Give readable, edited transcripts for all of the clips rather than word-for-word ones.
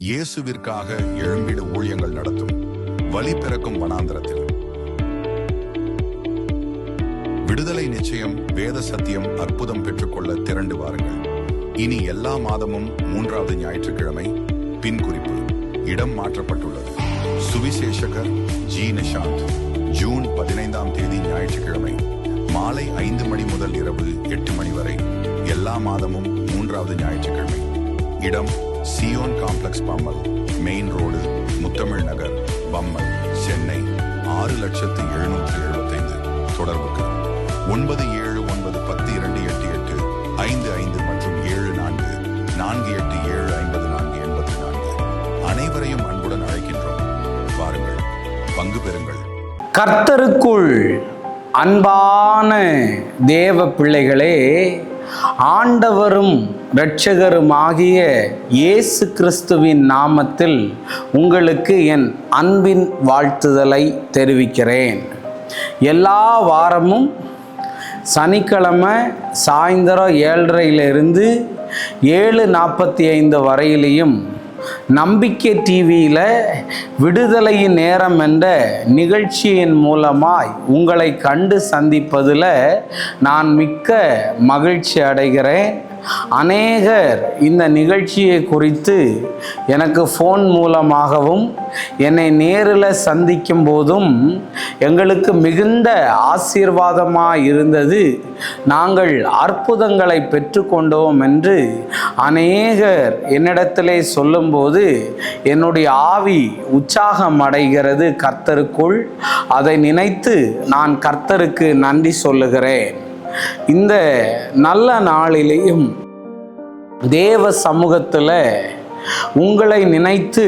இயேசுவிற்காக எழும்பிடு ஊழியங்கள் நடத்தும் வழி பிறக்கும் வனாந்தரத்தில். விடுதலை நிச்சயம், வேத சத்தியம், அற்புதம் பெற்றுக்கொள்ள திரண்டு வாருங்கள். இனி எல்லா மாதமும் 3வது ஞாயிற்றுக்கிழமை. பின் குறிப்பு இடம் மாற்றப்பட்டுள்ளது. சுவிசேஷகர் ஜி. நிஷாந்த். ஜூன் 15ஆம் தேதி ஞாயிற்றுக்கிழமை மாலை 5 மணி முதல் இரவு 8 மணி வரை. எல்லா மாதமும் 3வது ஞாயிற்றுக்கிழமை. இடம் Zion complex, Pammal, main road, Muthamizh Nagar, Pammal, Chennai 6,775. தொடர்புக்கு 9791102885 மற்றும் 7448754484. அனைவரையும் அன்புடன் அழைக்கின்றோம். வாருங்கள், பங்கு பெறுங்கள். கர்த்தருக்குள் அன்பான தேவ பிள்ளைகளே, ஆண்டவரும் இரட்சகருமாகிய இயேசு கிறிஸ்துவின் நாமத்தில் உங்களுக்கு என் அன்பின் வாழ்த்துதலை தெரிவிக்கிறேன். எல்லா வாரமும் சனிக்கிழமை சாயந்தரம் 7:30 7:45 வரையிலையும் நம்பிக்கை டிவியில் விடுதலையின் நேரம் என்ற நிகழ்ச்சியின் மூலமாய் உங்களை கண்டு சந்திப்பதில் நான் மிக்க மகிழ்ச்சி அடைகிறேன். அநேகர் இந்த நிகழ்ச்சியை குறித்து எனக்கு ஃபோன் மூலமாகவும் என்னை நேரில் சந்திக்கும் போதும் எங்களுக்கு மிகுந்த ஆசீர்வாதமாக இருந்தது, நாங்கள் அற்புதங்களை பெற்றுக்கொண்டோம் என்று அநேகர் என்னிடத்திலே சொல்லும்போது என்னுடைய ஆவி உற்சாகம் அடைகிறது கர்த்தருக்குள். அதை நினைத்து நான் கர்த்தருக்கு நன்றி சொல்லுகிறேன். இந்த நல்ல நாளிலேயும் தேவ சமூகத்தில் உங்களை நினைத்து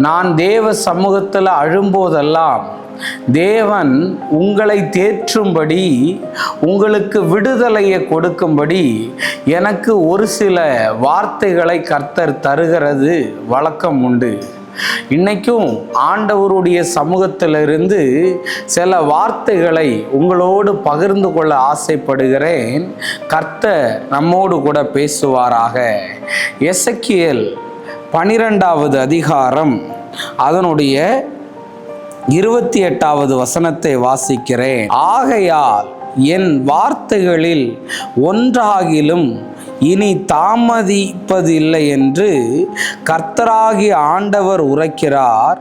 நான் தேவ சமூகத்தில் அழும்போதெல்லாம் தேவன் உங்களை தேற்றும்படி, உங்களுக்கு விடுதலையை கொடுக்கும்படி எனக்கு ஒரு சில வார்த்தைகளை கர்த்தர் தருகிறது வழக்கம் உண்டு. இன்னைக்கும் ஆண்டவருடைய சமூகத்திலிருந்து சில வார்த்தைகளை உங்களோடு பகிர்ந்து கொள்ள ஆசைப்படுகிறேன். கர்த்தர் நம்மோடு கூட பேசுவாராக. எசேக்கியேல் 12வது அதிகாரம் அதனுடைய 28வது வசனத்தை வாசிக்கிறேன். ஆகையால் என் வார்த்தைகளில் ஒன்றாகிலும் இனி தாமதிப்பதில்லை என்று கர்த்தராகிய ஆண்டவர் உரைக்கிறார்.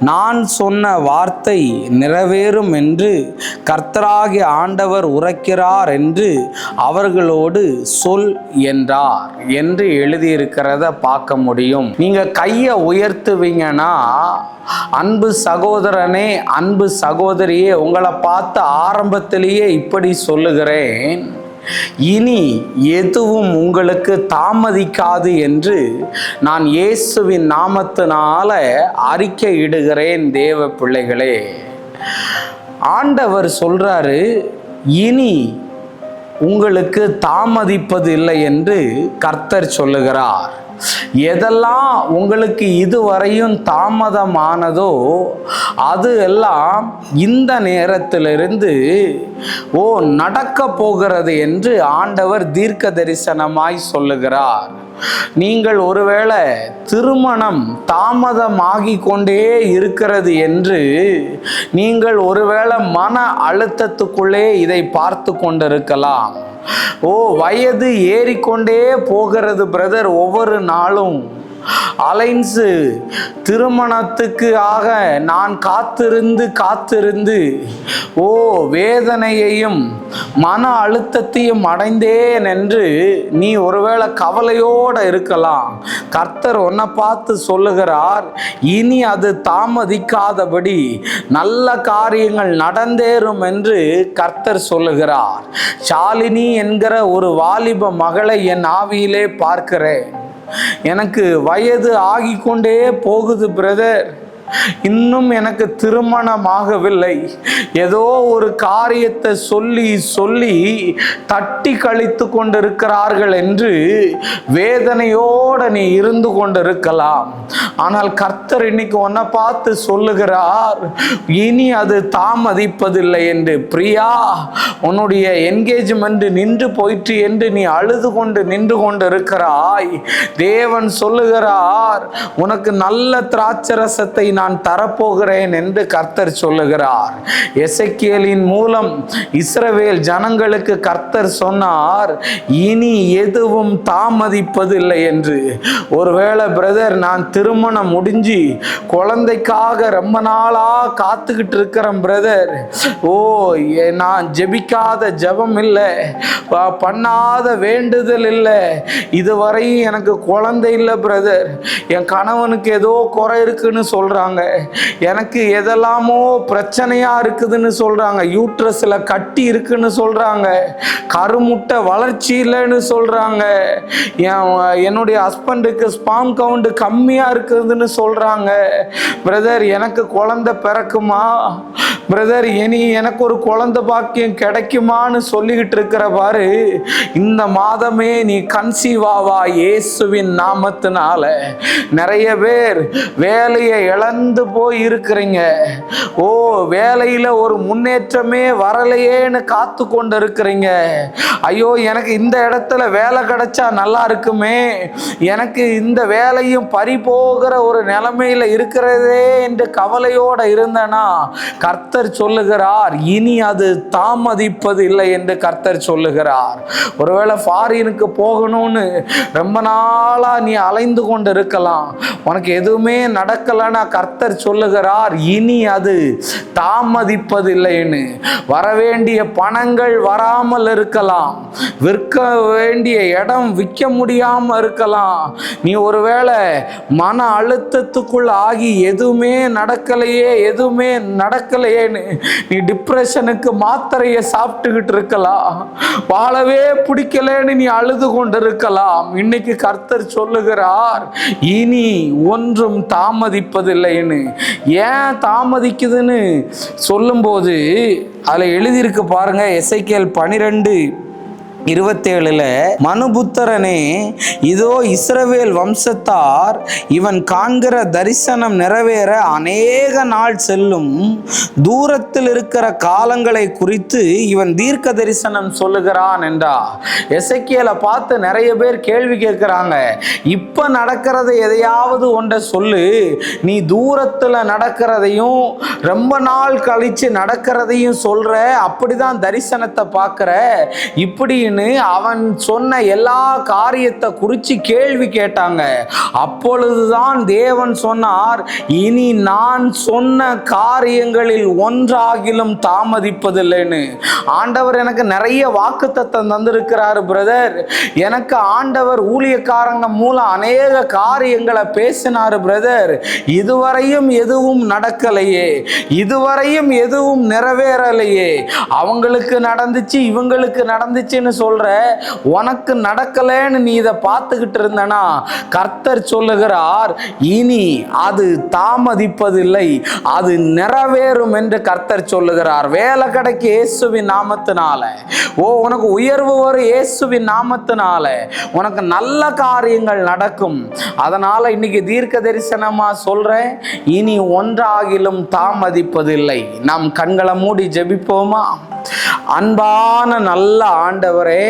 நான் சொன்ன வார்த்தை நிறைவேறும் என்று கர்த்தராகிய ஆண்டவர் உரைக்கிறார் என்று அவர்களோடு சொல் என்றார் என்று எழுதியிருக்கிறத பார்க்க முடியும். நீங்க கையை உயர்த்துவீங்கன்னா, அன்பு சகோதரனே, அன்பு சகோதரியே, உங்களை பார்த்து ஆரம்பத்திலேயே இப்படி சொல்லுகிறேன், இனி எதுவும் உங்களுக்கு தாமதிக்காது என்று நான் இயேசுவின் நாமத்தினால அறிக்கையிடுகிறேன். தேவ பிள்ளைகளே, ஆண்டவர் சொல்றாரு, இனி உங்களுக்கு தாமதிப்பது இல்லை என்று கர்த்தர் சொல்லுகிறார். எதெல்லாம் உங்களுக்கு இதுவரையும் தாமதமானதோ அது எல்லாம் இந்த நேரத்திலிருந்து நடக்க போகிறது என்று ஆண்டவர் தீர்க்க தரிசனமாய் சொல்லுகிறார். நீங்கள் ஒருவேளை திருமணம் தாமதமாகி கொண்டே இருக்கிறது என்று நீங்கள் ஒருவேளை மன அழுத்தத்துக்குள்ளே இதை பார்த்து கொண்டிருக்கலாம். வயது ஏறிக்கொண்டே போகிறது பிரதர், ஒவ்வொரு நாளும் அலைன்ஸு திருமணத்துக்கு ஆக நான் காத்திருந்து வேதனையையும் மன அழுத்தத்தையும் அடைந்தேன் என்று நீ ஒருவேளை கவலையோடு இருக்கலாம். கர்த்தர் உன்னை பார்த்து சொல்லுகிறார், இனி அது தாமதிக்காதபடி நல்ல காரியங்கள் நடந்தேறும் என்று கர்த்தர் சொல்லுகிறார். ஷாலினி என்கிற ஒரு வாலிப மகளை என் ஆவியிலே பார்க்கிறேன். எனக்கு வயது ஆகிக்கொண்டே போகுது பிரதர், இன்னும் எனக்கு திருமணமாகவில்லை, ஏதோ ஒரு காரியத்தை சொல்லி சொல்லி தட்டி கழித்து கொண்டிருக்கிறார்கள் என்று வேதனையோடு நீ இருந்து கொண்டிருக்கலாம். ஆனால் கர்த்தர் இன்னைக்கு உன்னை பார்த்து சொல்லுகிறார், இனி அது தாமதிப்பதில்லை என்று. பிரியா, உன்னுடைய என்கேஜ்மெண்ட் நின்று போயிற்று என்று நீ அழுது கொண்டு நின்று கொண்டு இருக்கிறாய். தேவன் சொல்லுகிறார், உனக்கு நல்ல திராட்சரசத்தை நான் தரப்போகிறேன் என்று கர்த்தர் சொல்லுகிறார். எசேக்கியேலின் மூலம் இஸ்ரவேல் ஜனங்களுக்கு கர்த்தர் சொன்னார், இனி எதுவும் தாமதிப்பதில்லை என்று. ஒருவேளை பிரதர், நான் திருமணம் முடிஞ்சு குழந்தைக்காக ரொம்ப நாளா காத்துக்கிட்டு இருக்கிறேன் பிரதர். ஓ, நான் ஜெபிக்காத ஜெபம் இல்லை, பண்ணாத வேண்டுதல் இல்லை, இதுவரை எனக்கு குழந்தை இல்லை பிரதர். என் கணவனுக்கு ஏதோ குறை இருக்குன்னு சொல்றாங்க, எனக்கு எதெல்லாமோ பிரச்சனையா இருக்குதுன்னு சொல்றாங்க, யூட்ரஸ்ல கட்டி இருக்குன்னு சொல்றாங்க, கருமுட்டை வளர்ச்சி இல்லைன்னு சொல்றாங்க, என்னுடைய ஹஸ்பண்டுக்கு ஸ்பாம் கவுண்ட் கம்மியா இருக்குதுன்னு சொல்றாங்க. பிரதர், எனக்கு குழந்தை பிறக்குமா பிரதர், இனி எனக்கு ஒரு குழந்தை பாக்கியம் கிடைக்குமான்னு சொல்லிக்கிட்டு இருக்கிற பாரு, இந்த மாதமே நீ கன்சீவ் ஆவா இயேசுவின் நாமத்தினால. நிறைய பேர் வேலையை இழந்து போய் இருக்கிறீங்க. ஓ, வேலையில ஒரு முன்னேற்றமே வரலையேன்னு காத்து கொண்டு இருக்கிறீங்க. ஐயோ, எனக்கு இந்த இடத்துல வேலை கிடைச்சா நல்லா இருக்குமே, எனக்கு இந்த வேலையும் பறிபோகிற ஒரு நிலைமையில இருக்கிறதே என்று கவலையோட இருந்தனா, கர்த்தர் சொல்லுகிறார், இனி அது தாமதிப்பது இல்லை என்று கர்த்தர் சொல்லுகிறார். ஒருவேளை ஃபாரினுக்கு போகணும்னு ரொம்ப நாளா நீ அலைந்து கொண்டு இருக்கலாம், உனக்கு எதுவுமே நடக்கலன்னா கர்த்தர் சொல்லுகிறார், இனி அது தாமதிப்பதில்லைன்னு. வரவேண்டிய பணங்கள் வராமல் இருக்கலாம், விற்க வேண்டிய இடம் விற்க முடியாம இருக்கலாம், நீ ஒருவேளை மன அழுத்தத்துக்குள் ஆகி எதுவுமே நடக்கலையேன்னு நீ டிப்ரெஷனுக்கு மாத்திரையை சாப்பிட்டுக்கிட்டு இருக்கலாம், வாழவே பிடிக்கலன்னு நீ அழுது கொண்டு இருக்கலாம். இன்னைக்கு கர்த்தர் சொல்லுகிறார், இனி ஒன்றும் தாமதிப்பதில்லைன்னு. ஏன் தாமதிக்குதுன்னு சொல்லும்போது அதில் எழுதியிருக்கு பாருங்க, எசேக்கியேல் 12:27 மனுபுத்திரனே, இதோ இஸ்ரவேல் வம்சத்தார் இவன் காண்கிற தரிசனம் நிறைவேற அநேக நாள் செல்லும், தூரத்தில் இருக்கிற காலங்களை குறித்து இவன் தீர்க்க தரிசனம் சொல்லுகிறான் என்றா. எசேக்கியேலை பார்த்து நிறைய பேர் கேள்வி கேட்கிறாங்க, இப்ப நடக்கிறத எதையாவது ஒன்றை சொல்லு, நீ தூரத்தில் நடக்கிறதையும் ரொம்ப நாள் கழிச்சு நடக்கிறதையும் சொல்ற, அப்படிதான் தரிசனத்தை பார்க்கிற, இப்படி அவன் சொன்ன எல்லா காரியத்தை குறித்து கேள்வி கேட்டாங்க. அப்பொழுதுதான் தேவன் சொன்னார், இனி நான் சொன்ன காரியங்களில் ஒன்றாகிலும் தாமதிப்பதில்லைன்னு. ஆண்டவர் எனக்கு நிறைய வாக்குத்தத்தம் தந்திருக்கிறாரு பிரதர். எனக்கு ஆண்டவர் ஊழியக்காரங்க மூலம் அநேக காரியங்களை பேசினாரு பிரதர். இதுவரையும் எதுவும் நடக்கலையே, இதுவரையும் எதுவும் நிறைவேறலையே, அவங்களுக்கு நடந்துச்சு இவங்களுக்கு நடந்துச்சுன்னு சொல்ற, உனக்கு நடக்கலன்னு நீ இதை பார்த்துக்கிட்டு இருந்தனா, கர்த்தர் சொல்லுகிறார், இனி அது தாமதிப்பதில்லை, அது நிறைவேறும் என்று கர்த்தர் சொல்லுகிறார். வேலை கிடைக்க இயேசுவின் நாமத்தினால, ஓ, உனக்கு உயர்வு வரும் இயேசுவின் நாமத்தினால, உனக்கு நல்ல காரியங்கள் நடக்கும். அதனால இன்னைக்கு தீர்க்க தரிசனமா சொல்றேன், இனி ஒன்றாகிலும் தாமதிப்பதில்லை. நாம் கண்களை மூடி ஜெபிப்போமா? அன்பான நல்ல ஆண்டவரே,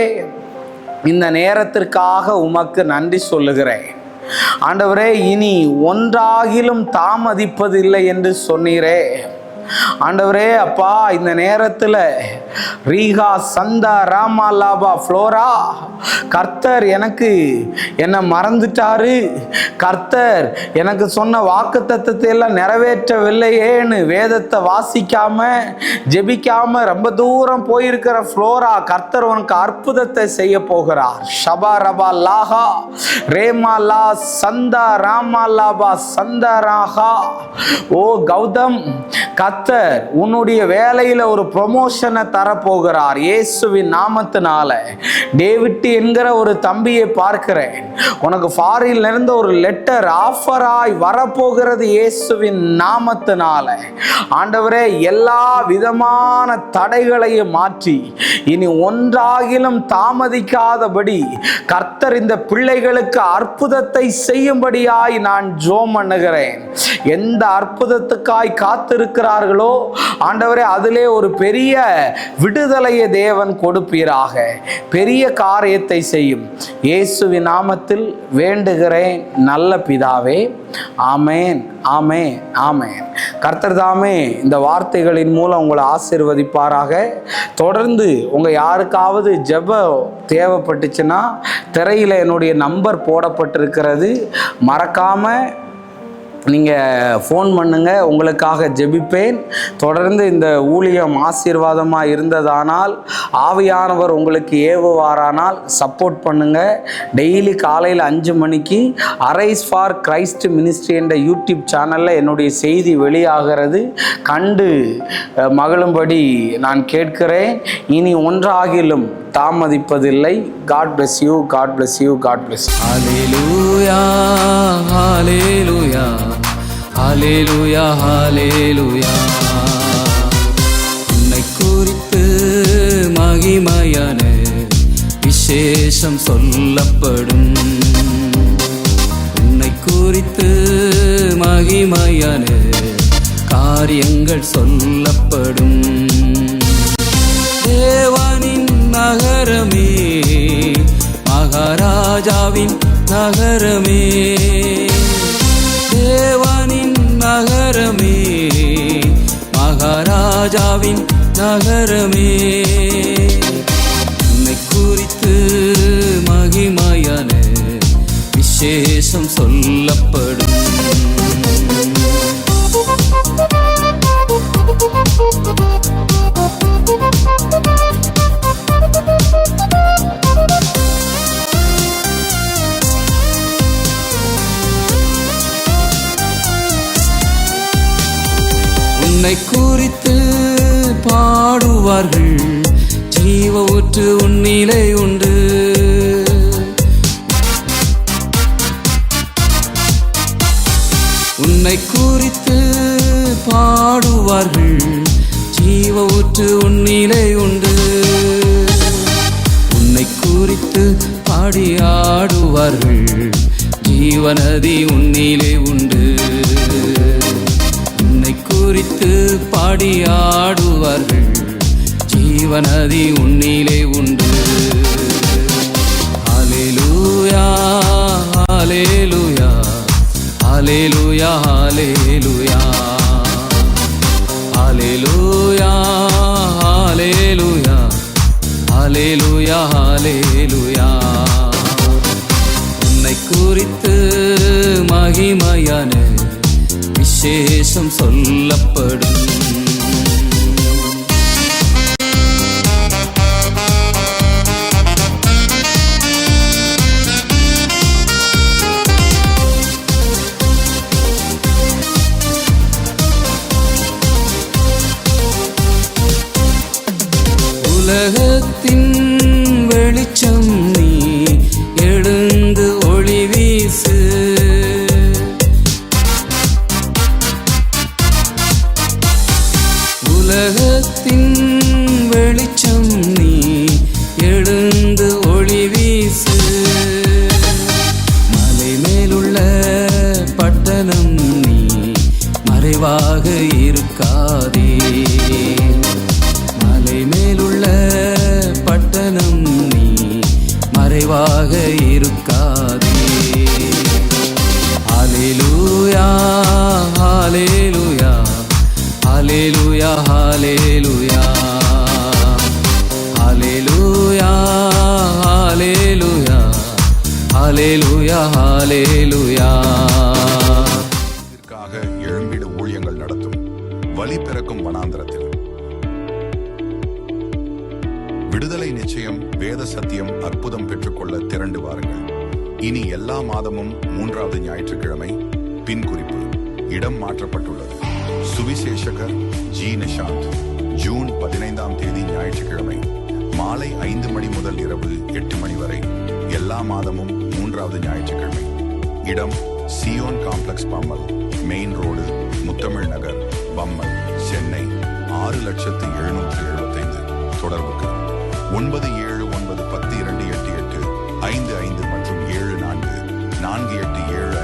இந்த நேரத்திற்காக உமக்கு நன்றி சொல்லுகிறேன். ஆண்டவரே, இனி ஒன்றாகிலும் தாமதிப்பதில்லை என்று சொன்னீரே. ஆண்டவரே அப்பா, இந்த நேரத்தில் ரீகா சந்தா ராமா லாபா ஃப்ளோரா, கர்த்தர் என்னை மறந்துட்டாரு, கர்த்தர் எனக்கு சொன்ன வாக்குத்தத்தத்தை எல்லாம் நிறைவேற்றவில்லையேன்னு வேதத்தை வாசிக்காம ஜெபிக்காம ரொம்ப தூரம் போயிருக்கிற ஃப்ளோரா, கர்த்தர் உனக்கு அற்புதத்தை செய்ய போகிறார். ஷபா ரபா லாஹா ரேமா லா சந்தா ராமா லாபா சந்தா ராஹா. ஓ கௌதம், கர்த்தர் உன்னுடைய வேலையில ஒரு ப்ரொமோஷனை தரப்போகிறார் இயேசுவின் நாமத்தினால. டேவிட் என்கிற ஒரு தம்பியை பார்க்கிறேன். உனக்கு ஃபாரின்ல இருந்து ஒரு லெட்டர் ஆஃபராய் வரப்போகிறது இயேசுவின் நாமத்தினால. ஆண்டவரே, எல்லா விதமான தடைகளையும் மாற்றி இனி ஒன்றாகிலும் தாமதிக்காதபடி கர்த்தர் இந்த பிள்ளைகளுக்கு அற்புதத்தை செய்யும்படியாய் நான் ஜெபம் பண்ணுகிறேன். எந்த அற்புதத்துக்காய் காத்திருக்கிறார்களோ ஆண்டவரே, அதிலே ஒரு பெரிய விடுதலையை தேவன் கொடுப்பீராக. பெரிய காரியத்தை செய்யும் இயேசுவின் நாமத்தில் வேண்டுகிறேன் நல்ல பிதாவே. ஆமேன், ஆமேன், ஆமேன். கர்த்தர் தாமே இந்த வார்த்தைகளின் மூலம் உங்களை ஆசீர்வதிப்பாராக. தொடர்ந்து உங்கள் யாருக்காவது ஜெபம் தேவைப்பட்டுச்சுன்னா திரையில் என்னுடைய நம்பர் போடப்பட்டிருக்கிறது. மறக்காமல் நீங்கள் ஃபோன் பண்ணுங்கள், உங்களுக்காக ஜெபிப்பேன். தொடர்ந்து இந்த ஊழியம் ஆசீர்வாதமாக இருந்ததானால், ஆவியானவர் உங்களுக்கு ஏவுவாரானால் சப்போர்ட் பண்ணுங்கள். டெய்லி காலையில் 5 மணிக்கு அரைஸ் ஃபார் கிரைஸ்ட் மினிஸ்ட்ரி என்ற யூடியூப் சேனலில் என்னுடைய செய்தி வெளியாகிறது. கண்டு மகிழும்படி நான் கேட்கிறேன். இனி ஒன்றாகிலும் தாமதிப்பதில்லை. God bless you, God bless you, God bless. Hallelujah, hallelujah, hallelujah, hallelujah. உன்னை குறித்து மகிமையான விசேஷம் சொல்லப்படும். உன்னை குறித்து மகிமையான காரியங்கள் சொல்லப்படும். தேவனின் நகரமே, மகாராஜாவின் நகரமே, தேவனின் நகரமே, மகாராஜாவின் நகரமே. உன்னை குறித்து மகிமையான விசேஷம் சொல்லப்படும். உன்னை குறித்து பாடுவார்கள், ஜீவ ஊற்று உன்னிலே உண்டு. உன்னை குறித்து பாடுவார்கள், ஜீவ ஊற்று உன்னிலே உண்டு. உன்னை குறித்து பாடி ஆடுவார்கள், ஜீவநதி உன்னிலே உண்டு. உன்னை குறித்து பாடி ஆடுவார்கள், ஜீவநதி உன்னிலே உண்டு. ஹல்லேலூயா, hallelujah, hallelujah, hallelujah, hallelujah, hallelujah, hallelujah, hallelujah. உன்னை குறித்து மகிமையான விசேஷம் சொல்லப்படும். உலகத்தின் வெளிச்சம் நீ, எழுந்து ஒளி வீசு. உலகத்தின் வெளிச்சம் நீ, எழுந்து ஒளி வீசு. மலை மேலுள்ள பட்டணம் நீ, மறைவாக இருக்காதே. மலை மேலுள்ள பட்டணம் நீ, மறைவாக இருக்காதே. ஹல்லேலூயா, hallelujah, hallelujah, hallelujah, hallelujah, hallelujah, hallelujah, ஹல்லேலூயா. எழும்பிடு ஊழியங்கள் நடத்தும் வழி பிறக்கும் வனாந்தரத்தில். விடுதலை நிச்சயம், வேத சத்தியம், அற்புதம் பெற்றுக்கொள்ள திரண்டு வாருங்கள். இனி எல்லா மாதமும் 3வது ஞாயிற்றுக்கிழமை. பின் குறிப்பு: இடம் மாற்றப்பட்டுள்ளது. சுவிசேஷகர் ஜி நிஷாந்த். ஜூன் 15ஆம் தேதி ஞாயிற்றுக்கிழமை மாலை 5 மணி முதல் இரவு 8 மணி வரை. எல்லா மாதமும் 3வது ஞாயிற்றுக்கிழமை. இடம் Zion complex, Pammal, main road, Muthamizh Nagar, Pammal, Chennai 6,775. தொடர்புக்கு 9791028855 மற்றும் 744875.